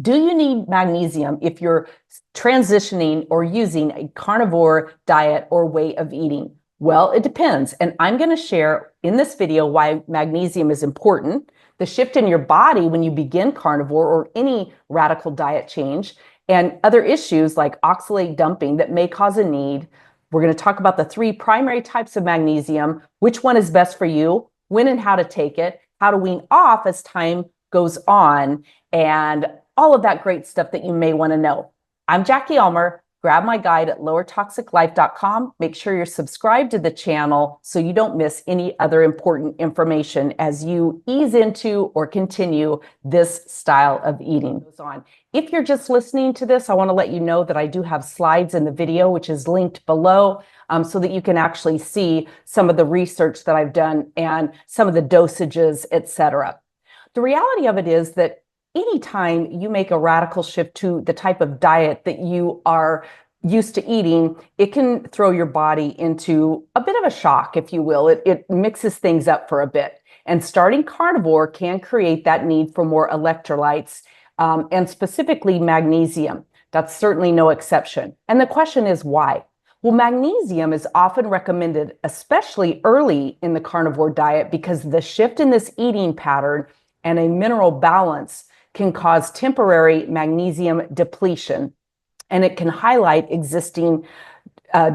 Do you need magnesium if you're transitioning or using a carnivore diet or way of eating? Well, it depends. And I'm going to share in this video why magnesium is important, the shift in your body when you begin carnivore or any radical diet change, and other issues like oxalate dumping that may cause a need. We're going to talk about the three primary types of magnesium, which one is best for you, when and how to take it, how to wean off as time goes on, and all of that great stuff that you may want to know. I'm Jackie Elmer. Grab my guide at lowertoxiclife.com. Make sure you're subscribed to the channel so you don't miss any other important information as you ease into or continue this style of eating. If you're just listening to this, I want to let you know that I do have slides in the video, which is linked below, so that you can actually see some of the research that I've done and some of the dosages, etc. The reality of it is that anytime you make a radical shift to the type of diet that you are used to eating, it can throw your body into a bit of a shock, if you will. It mixes things up for a bit. And starting carnivore can create that need for more electrolytes, and specifically magnesium. That's certainly no exception. And the question is why? Well, magnesium is often recommended, especially early in the carnivore diet, because the shift in this eating pattern and a mineral balance can cause temporary magnesium depletion, and it can highlight existing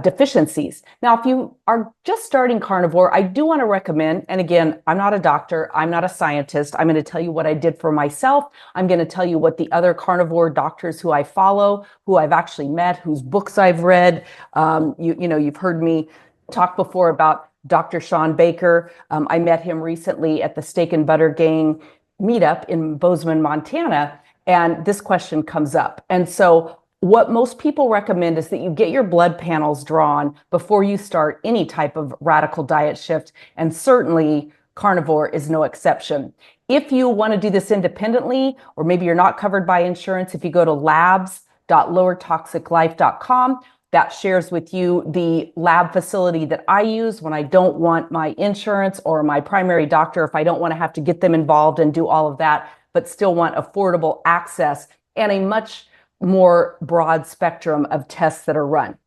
deficiencies. Now, if you are just starting carnivore, I do want to recommend, and again, I'm not a doctor, I'm not a scientist, I'm going to tell you what I did for myself. I'm going to tell you what the other carnivore doctors who I follow, who I've actually met, whose books I've read. You've heard me talk before about Dr. Sean Baker. I met him recently at the Steak and Butter Gang meetup in Bozeman, Montana, and this question comes up. And so what most people recommend is that you get your blood panels drawn before you start any type of radical diet shift, and certainly carnivore is no exception. If you want to do this independently, or maybe you're not covered by insurance, if you go to labs.lowertoxiclife.com, that shares with you the lab facility that I use when I don't want my insurance or my primary doctor, if I don't want to have to get them involved and do all of that, but still want affordable access and a much more broad spectrum of tests that are run.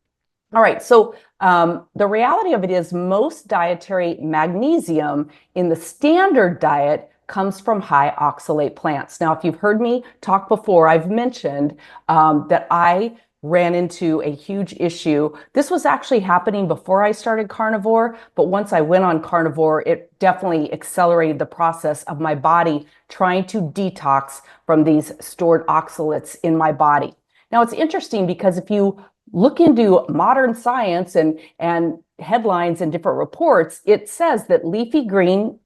All right, so the reality of it is most dietary magnesium in the standard diet comes from high oxalate plants. Now, if you've heard me talk before, I've mentioned that I ran into a huge issue. This was actually happening before I started carnivore, but once I went on carnivore, it definitely accelerated the process of my body trying to detox from these stored oxalates in my body. Now, it's interesting because if you look into modern science and headlines and different reports, it says that leafy greens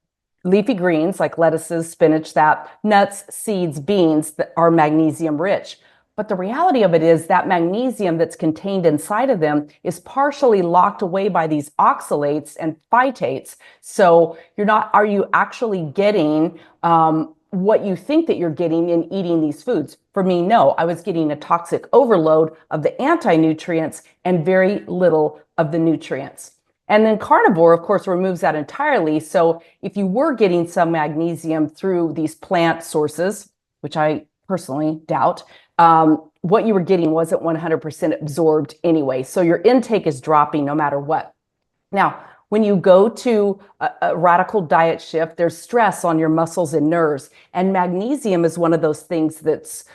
like lettuces, spinach, nuts, seeds, beans that are magnesium rich. But the reality of it is that magnesium that's contained inside of them is partially locked away by these oxalates and phytates. So are you actually getting what you think that you're getting in eating these foods? For me, no, I was getting a toxic overload of the anti-nutrients and very little of the nutrients. And then carnivore, of course, removes that entirely. So if you were getting some magnesium through these plant sources, which I personally doubt, what you were getting wasn't 100% absorbed anyway. So your intake is dropping no matter what. Now, when you go to a radical diet shift, there's stress on your muscles and nerves. And magnesium is one of those things that's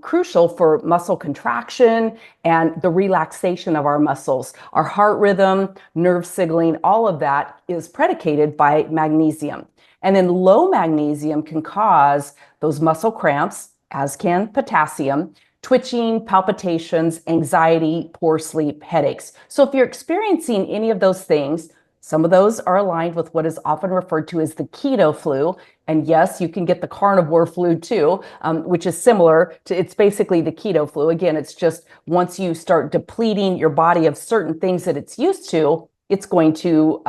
crucial for muscle contraction and the relaxation of our muscles. Our heart rhythm, nerve signaling, all of that is predicated by magnesium. And then low magnesium can cause those muscle cramps, as can potassium, twitching, palpitations, anxiety, poor sleep, headaches. So if you're experiencing any of those things, some of those are aligned with what is often referred to as the keto flu. And yes, you can get the carnivore flu too, which is similar to, it's basically the keto flu. Again, it's just once you start depleting your body of certain things that it's used to, it's going to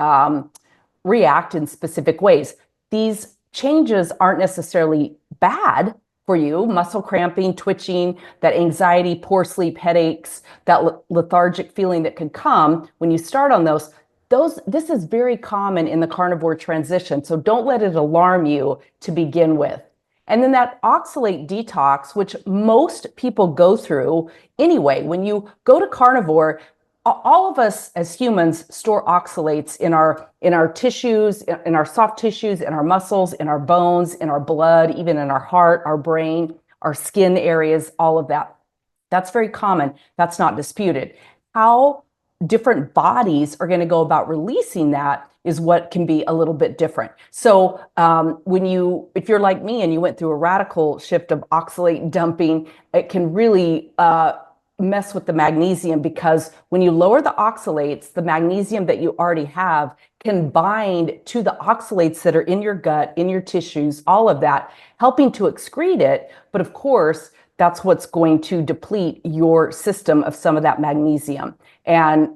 react in specific ways. These changes aren't necessarily bad for you: muscle cramping, twitching, that anxiety, poor sleep, headaches, that lethargic feeling that can come when you start on those. This is very common in the carnivore transition, so don't let it alarm you to begin with. And then that oxalate detox, which most people go through anyway. When you go to carnivore, all of us as humans store oxalates in our tissues, in our soft tissues, in our muscles, in our bones, in our blood, even in our heart, our brain, our skin areas, all of that. That's very common. That's not disputed. How different bodies are going to go about releasing that is what can be a little bit different. So if you're like me and you went through a radical shift of oxalate dumping, it can really mess with the magnesium, because when you lower the oxalates, the magnesium that you already have can bind to the oxalates that are in your gut, in your tissues, all of that, helping to excrete it. But of course, that's what's going to deplete your system of some of that magnesium. And,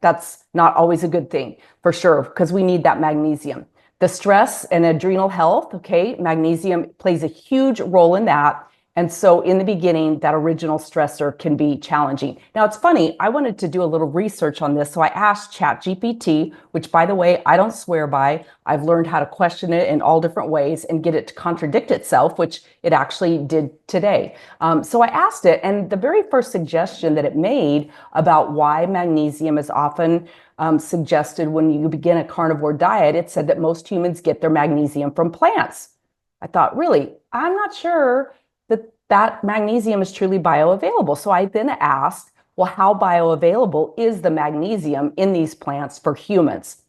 that's not always a good thing, for sure, because we need that magnesium. The stress and adrenal health, okay, magnesium plays a huge role in that. And so in the beginning, that original stressor can be challenging. Now, it's funny, I wanted to do a little research on this. So I asked ChatGPT, which, by the way, I don't swear by. I've learned how to question it in all different ways and get it to contradict itself, which it actually did today. So I asked it, and the very first suggestion that it made about why magnesium is often suggested when you begin a carnivore diet, it said that most humans get their magnesium from plants. I thought, really? I'm not sure that magnesium is truly bioavailable. So I then asked, well, how bioavailable is the magnesium in these plants for humans?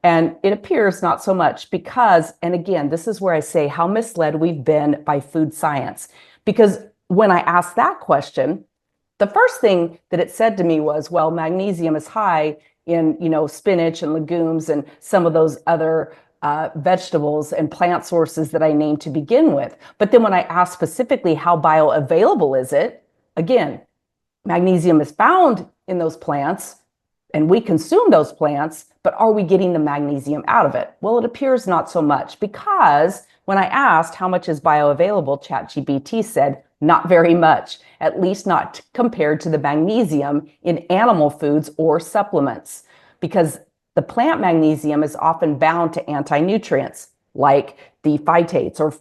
And it appears not so much, because, and again, this is where I say how misled we've been by food science. Because when I asked that question, the first thing that it said to me was, well, magnesium is high in, spinach and legumes and some of those other vegetables and plant sources that I named to begin with. But then when I asked specifically how bioavailable is it, again, magnesium is found in those plants and we consume those plants, but are we getting the magnesium out of it? Well, it appears not so much, because when I asked how much is bioavailable, ChatGPT said not very much, at least not compared to the magnesium in animal foods or supplements, because the plant magnesium is often bound to anti-nutrients like the phytates or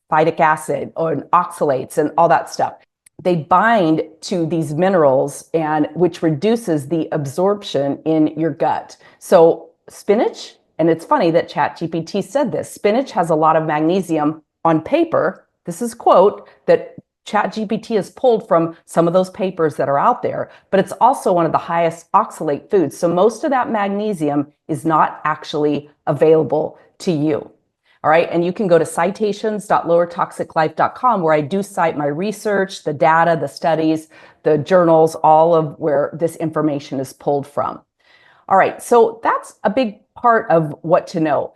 phytic acid or oxalates and all that stuff. They bind to these minerals, and which reduces the absorption in your gut. So spinach, and it's funny that ChatGPT said this, spinach has a lot of magnesium on paper. This is quote that ChatGPT has pulled from some of those papers that are out there, but it's also one of the highest oxalate foods. So most of that magnesium is not actually available to you. All right. And you can go to citations.lowertoxiclife.com, where I do cite my research, the data, the studies, the journals, all of where this information is pulled from. All right. So that's a big part of what to know.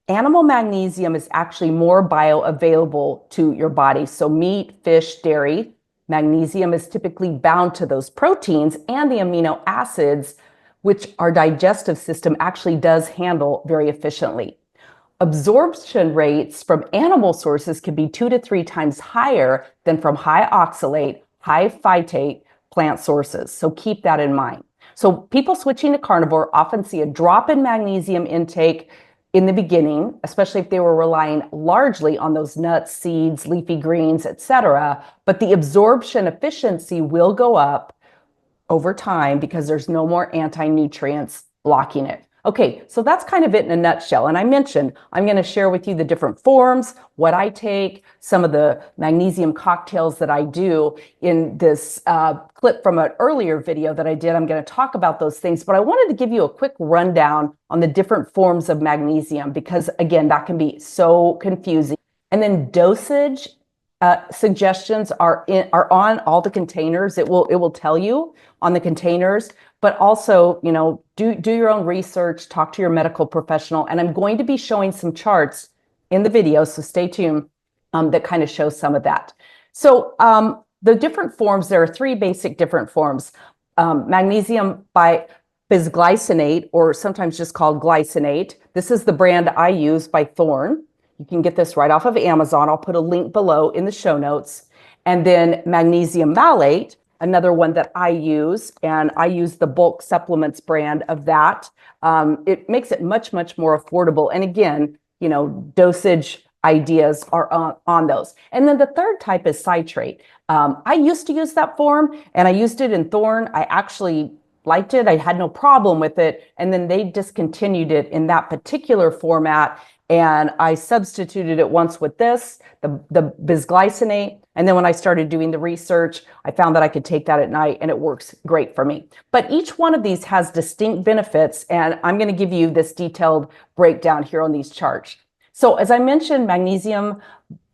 Animal magnesium is actually more bioavailable to your body. So meat, fish, dairy, magnesium is typically bound to those proteins and the amino acids, which our digestive system actually does handle very efficiently. Absorption rates from animal sources can be 2 to 3 times higher than from high oxalate, high phytate plant sources. So keep that in mind. So people switching to carnivore often see a drop in magnesium intake in the beginning, especially if they were relying largely on those nuts, seeds, leafy greens, etc. But the absorption efficiency will go up over time because there's no more anti-nutrients blocking it. Okay, so that's kind of it in a nutshell. And I mentioned I'm going to share with you the different forms, what I take, some of the magnesium cocktails that I do in this clip from an earlier video that I did. I'm going to talk about those things, but I wanted to give you a quick rundown on the different forms of magnesium, because again, that can be so confusing. And then dosage suggestions are on all the containers. It will tell you on the containers, but also, do your own research, talk to your medical professional. And I'm going to be showing some charts in the video, so stay tuned, that kind of show some of that. So the different forms, there are 3 basic different forms. Magnesium bisglycinate, or sometimes just called glycinate. This is the brand I use by Thorne. You can get this right off of Amazon. I'll put a link below in the show notes. And then magnesium malate, another one that I use, and I use the bulk supplements brand of that. It makes it much, much more affordable. And again, dosage, ideas are on those. And then the third type is citrate. I used to use that form, and I used it in Thorn. I actually liked it. I had no problem with it. And then they discontinued it in that particular format. And I substituted it once with the bisglycinate. And then when I started doing the research, I found that I could take that at night and it works great for me. But each one of these has distinct benefits. And I'm going to give you this detailed breakdown here on these charts. So as I mentioned, magnesium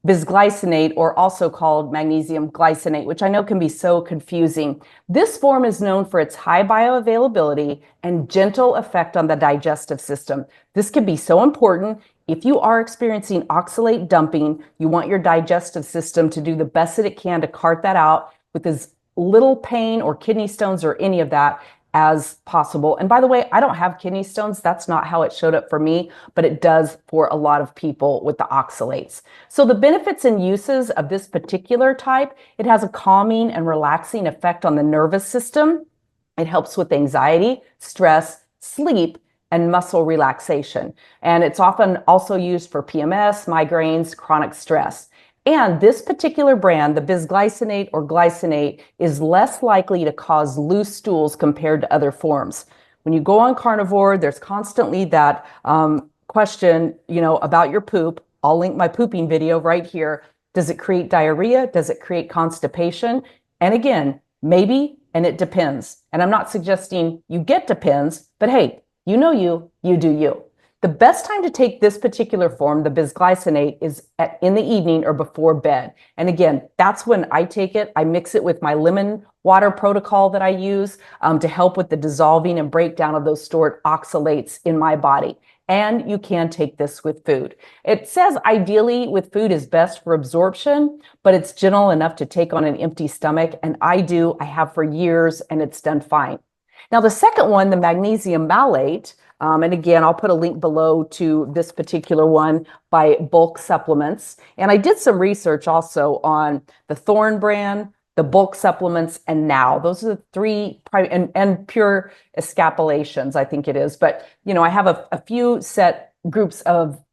bisglycinate, or also called magnesium glycinate, which I know can be so confusing. This form is known for its high bioavailability and gentle effect on the digestive system. This can be so important. If you are experiencing oxalate dumping, you want your digestive system to do the best that it can to cart that out with as little pain or kidney stones or any of that as possible. And by the way, I don't have kidney stones. That's not how it showed up for me, but it does for a lot of people with the oxalates. So the benefits and uses of this particular type, it has a calming and relaxing effect on the nervous system. It helps with anxiety, stress, sleep, and muscle relaxation. And it's often also used for PMS, migraines, chronic stress. And this particular brand, the bisglycinate or glycinate, is less likely to cause loose stools compared to other forms. When you go on Carnivore, there's constantly that question, about your poop. I'll link my pooping video right here. Does it create diarrhea? Does it create constipation? And again, maybe, and it depends. And I'm not suggesting you get depends, but hey, you do you. The best time to take this particular form, the bisglycinate, is in the evening or before bed. And again, that's when I take it. I mix it with my lemon water protocol that I use to help with the dissolving and breakdown of those stored oxalates in my body. And you can take this with food. It says ideally with food is best for absorption, but it's gentle enough to take on an empty stomach. And I have for years, and it's done fine. Now, the second one, the magnesium malate, and again, I'll put a link below to this particular one by Bulk Supplements. And I did some research also on the Thorn brand, the Bulk Supplements, and Now. Those are the three, and Pure Escapulations, I think it is. But, I have a few set groups of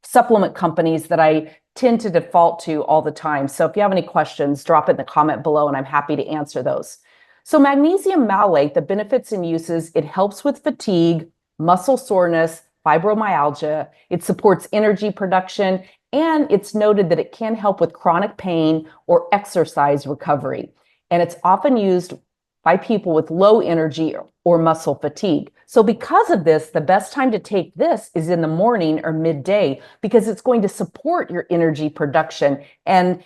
supplement companies that I tend to default to all the time. So if you have any questions, drop it in the comment below, and I'm happy to answer those. So magnesium malate, the benefits and uses, it helps with fatigue, muscle soreness, fibromyalgia. It supports energy production, and it's noted that it can help with chronic pain or exercise recovery. And it's often used by people with low energy or muscle fatigue. So because of this, the best time to take this is in the morning or midday, because it's going to support your energy production. And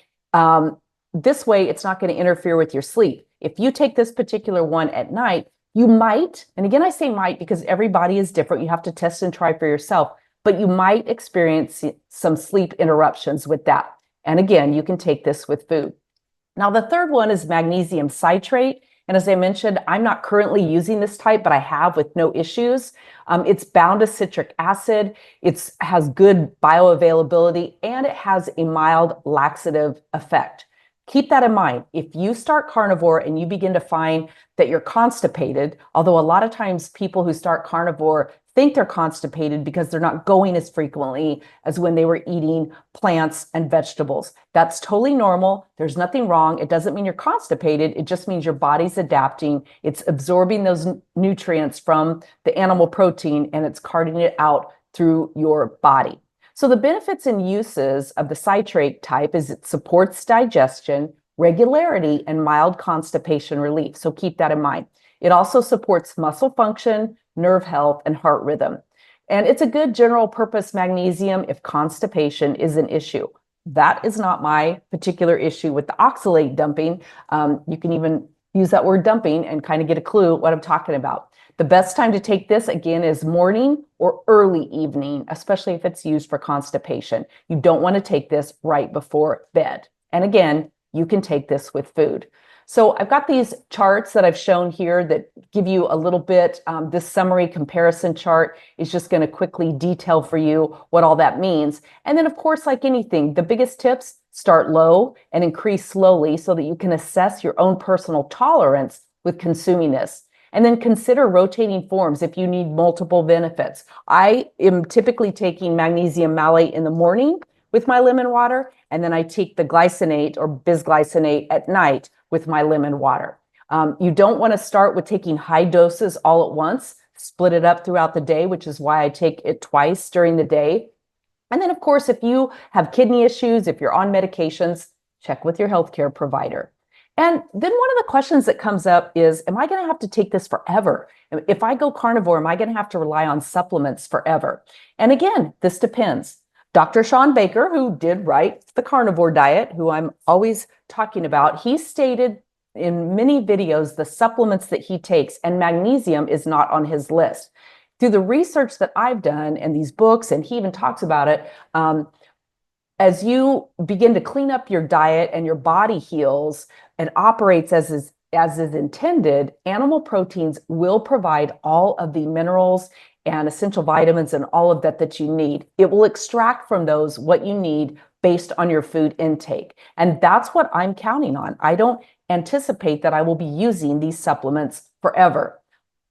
this way, it's not going to interfere with your sleep. If you take this particular one at night, you might, and again, I say might because every body is different. You have to test and try for yourself, but you might experience some sleep interruptions with that. And again, you can take this with food. Now, the third one is magnesium citrate. And as I mentioned, I'm not currently using this type, but I have with no issues. It's bound to citric acid. It has good bioavailability, and it has a mild laxative effect. Keep that in mind. If you start Carnivore and you begin to find that you're constipated, although a lot of times people who start Carnivore think they're constipated because they're not going as frequently as when they were eating plants and vegetables. That's totally normal. There's nothing wrong. It doesn't mean you're constipated. It just means your body's adapting. It's absorbing those nutrients from the animal protein, and it's carting it out through your body. So the benefits and uses of the citrate type is it supports digestion, regularity, and mild constipation relief. So keep that in mind. It also supports muscle function, nerve health, and heart rhythm. And it's a good general purpose magnesium if constipation is an issue. That is not my particular issue with the oxalate dumping. You can even use that word dumping and kind of get a clue what I'm talking about. The best time to take this, again, is morning or early evening, especially if it's used for constipation. You don't want to take this right before bed. And again, you can take this with food. So I've got these charts that I've shown here that give you a little bit. This summary comparison chart is just going to quickly detail for you what all that means. And then, of course, like anything, the biggest tips, start low and increase slowly so that you can assess your own personal tolerance with consuming this. And then consider rotating forms if you need multiple benefits. I am typically taking magnesium malate in the morning with my lemon water, and then I take the glycinate or bisglycinate at night with my lemon water. You don't want to start with taking high doses all at once. Split it up throughout the day, which is why I take it twice during the day. And then, of course, if you have kidney issues, if you're on medications, check with your healthcare provider. And then one of the questions that comes up is, am I going to have to take this forever? If I go carnivore, am I going to have to rely on supplements forever? And again, this depends. Dr. Sean Baker, who did write the carnivore diet, who I'm always talking about, he stated in many videos the supplements that he takes, and magnesium is not on his list. Through the research that I've done and these books, and he even talks about it, as you begin to clean up your diet and your body heals and operates as is intended, animal proteins will provide all of the minerals and essential vitamins and all of that you need. It will extract from those what you need based on your food intake. And that's what I'm counting on. I don't anticipate that I will be using these supplements forever.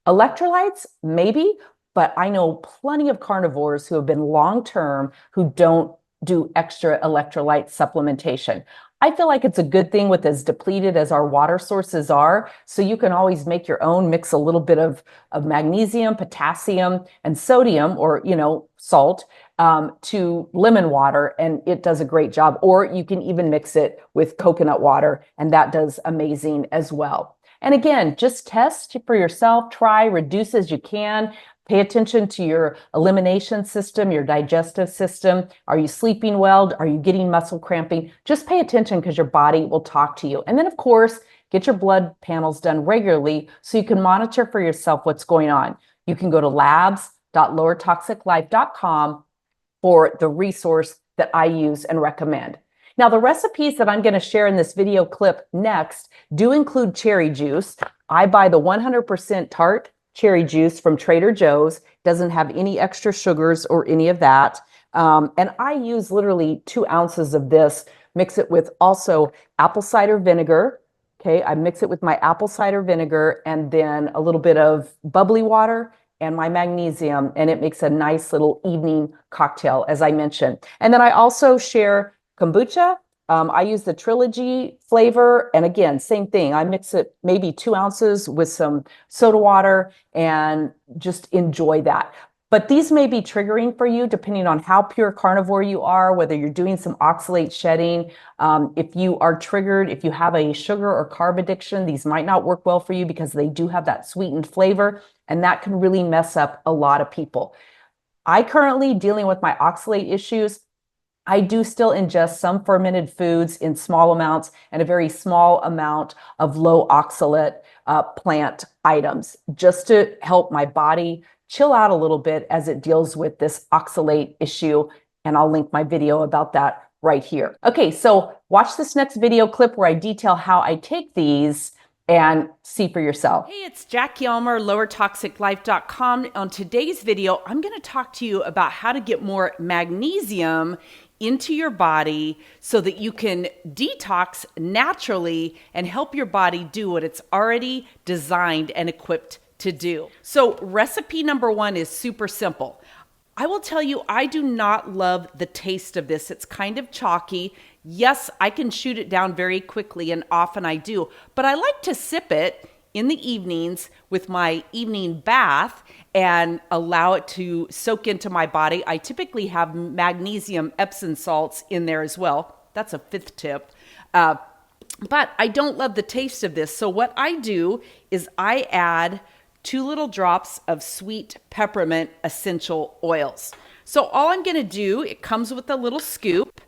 Electrolytes, maybe, but I know plenty of carnivores who have been long-term who don't do extra electrolyte supplementation. I feel like it's a good thing with as depleted as our water sources are. So you can always make your own, mix a little bit of magnesium, potassium, and sodium, or, salt, to lemon water, and it does a great job. Or you can even mix it with coconut water, and that does amazing as well. And again, just test for yourself, try, reduce as you can. Pay attention to your elimination system, your digestive system. Are you sleeping well? Are you getting muscle cramping? Just pay attention because your body will talk to you. And then, of course, get your blood panels done regularly so you can monitor for yourself what's going on. You can go to labs.lowertoxiclife.com for the resource that I use and recommend. Now, the recipes that I'm going to share in this video clip next do include cherry juice. I buy the 100% tart cherry juice from Trader Joe's. Doesn't have any extra sugars or any of that. And I use literally 2 ounces of this, mix it with also apple cider vinegar. Okay, I mix it with my apple cider vinegar and then a little bit of bubbly water and my magnesium, and it makes a nice little evening cocktail, as I mentioned. And then I also share kombucha. I use the Trilogy flavor. And again, same thing. I mix it maybe 2 ounces with some soda water and just enjoy that. But these may be triggering for you depending on how pure carnivore you are, whether you're doing some oxalate shedding. If you are triggered, if you have a sugar or carb addiction, these might not work well for you because they do have that sweetened flavor, and that can really mess up a lot of people. I currently dealing with my oxalate issues. I do still ingest some fermented foods in small amounts and a very small amount of low oxalate plant items just to help my body chill out a little bit as it deals with this oxalate issue. And I'll link my video about that right here. Okay, so watch this next video clip where I detail how I take these and see for yourself. Hey, it's Jackie Elmer, lowertoxiclife.com. On today's video, I'm going to talk to you about how to get more magnesium into your body so that you can detox naturally and help your body do what it's already designed and equipped to do. So recipe number 1 is super simple. I will tell you, I do not love the taste of this. It's kind of chalky. Yes, I can shoot it down very quickly, and often I do, but I like to sip it in the evenings with my evening bath and allow it to soak into my body. I typically have magnesium Epsom salts in there as well. That's a 5th tip. But I don't love the taste of this. So what I do is I add 2 little drops of sweet peppermint essential oils. So all I'm going to do, it comes with a little scoop.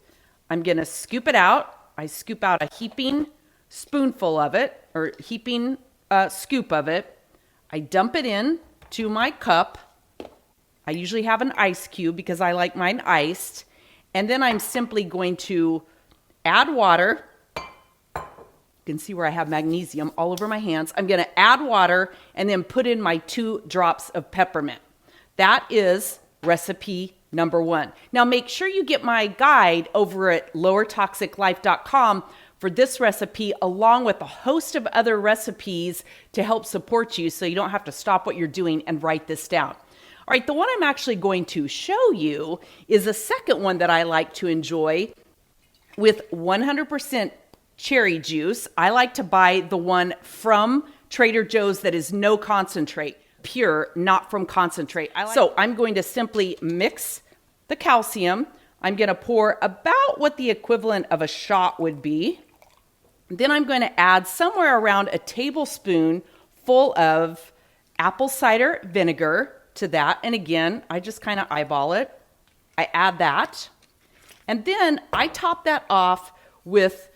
I'm going to scoop it out. I scoop out a heaping spoonful of it, or heaping scoop of it. I dump it in to my cup. I usually have an ice cube because I like mine iced. And then I'm simply going to add water. You can see where I have magnesium all over my hands. I'm going to add water and then put in my 2 drops of peppermint. That is recipe number 1. Now make sure you get my guide over at lowertoxiclife.com for this recipe, along with a host of other recipes to help support you so you don't have to stop what you're doing and write this down. All right, the one I'm actually going to show you is a second one that I like to enjoy with 100% cherry juice. I like to buy the one from Trader Joe's that is no concentrate, pure, not from concentrate. So I'm going to simply mix the calcium. I'm going to pour about what the equivalent of a shot would be. Then I'm going to add somewhere around a tablespoon full of apple cider vinegar to that. And again, I just kind of eyeball it. I add that. And then I top that off with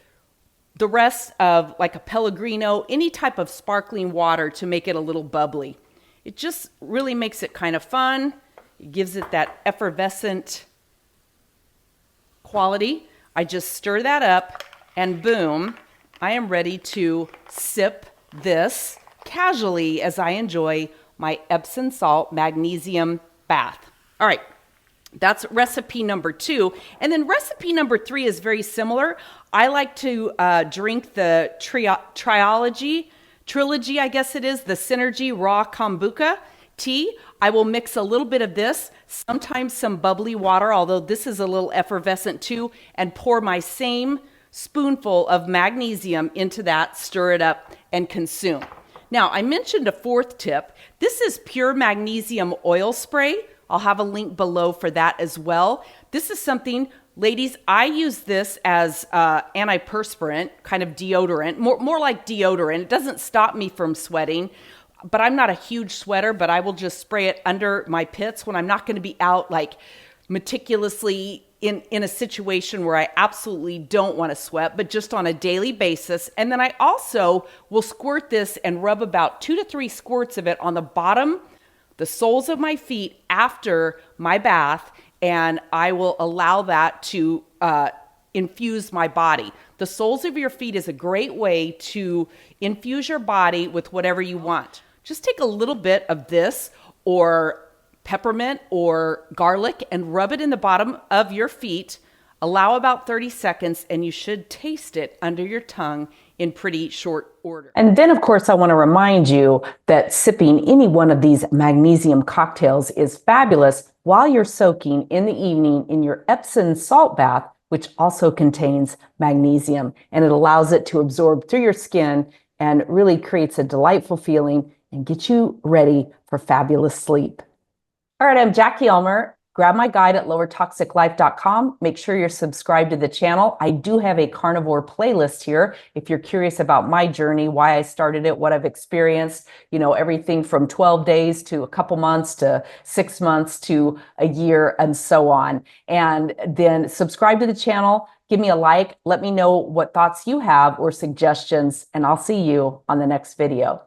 the rest of like a Pellegrino, any type of sparkling water to make it a little bubbly. It just really makes it kind of fun. It gives it that effervescent quality. I just stir that up and boom, I am ready to sip this casually as I enjoy my Epsom salt magnesium bath. All right, that's recipe number 2. And then recipe number 3 is very similar. I like to drink the trilogy, I guess it is, the Synergy Raw Kombucha tea. I will mix a little bit of this, sometimes some bubbly water, although this is a little effervescent too, and pour my same spoonful of magnesium into that, stir it up, and consume. Now, I mentioned a fourth tip. This is pure magnesium oil spray. I'll have a link below for that as well. This is something, ladies, I use this as antiperspirant, kind of deodorant, more like deodorant. It doesn't stop me from sweating, but I'm not a huge sweater, but I will just spray it under my pits when I'm not going to be out like meticulously in a situation where I absolutely don't want to sweat, but just on a daily basis. And then I also will squirt this and rub about 2 to 3 squirts of it on the bottom, the soles of my feet after my bath, and I will allow that to infuse my body. The soles of your feet is a great way to infuse your body with whatever you want. Just take a little bit of this or peppermint or garlic and rub it in the bottom of your feet. Allow about 30 seconds and you should taste it under your tongue in pretty short order. And then, of course, I want to remind you that sipping any one of these magnesium cocktails is fabulous while you're soaking in the evening in your Epsom salt bath, which also contains magnesium, and it allows it to absorb through your skin and really creates a delightful feeling and get you ready for fabulous sleep. All right, I'm Jackie Elmer. Grab my guide at lowertoxiclife.com. Make sure you're subscribed to the channel. I do have a carnivore playlist here. If you're curious about my journey, why I started it, what I've experienced, everything from 12 days to a couple months to 6 months to a year and so on. And then subscribe to the channel, give me a like, let me know what thoughts you have or suggestions, and I'll see you on the next video.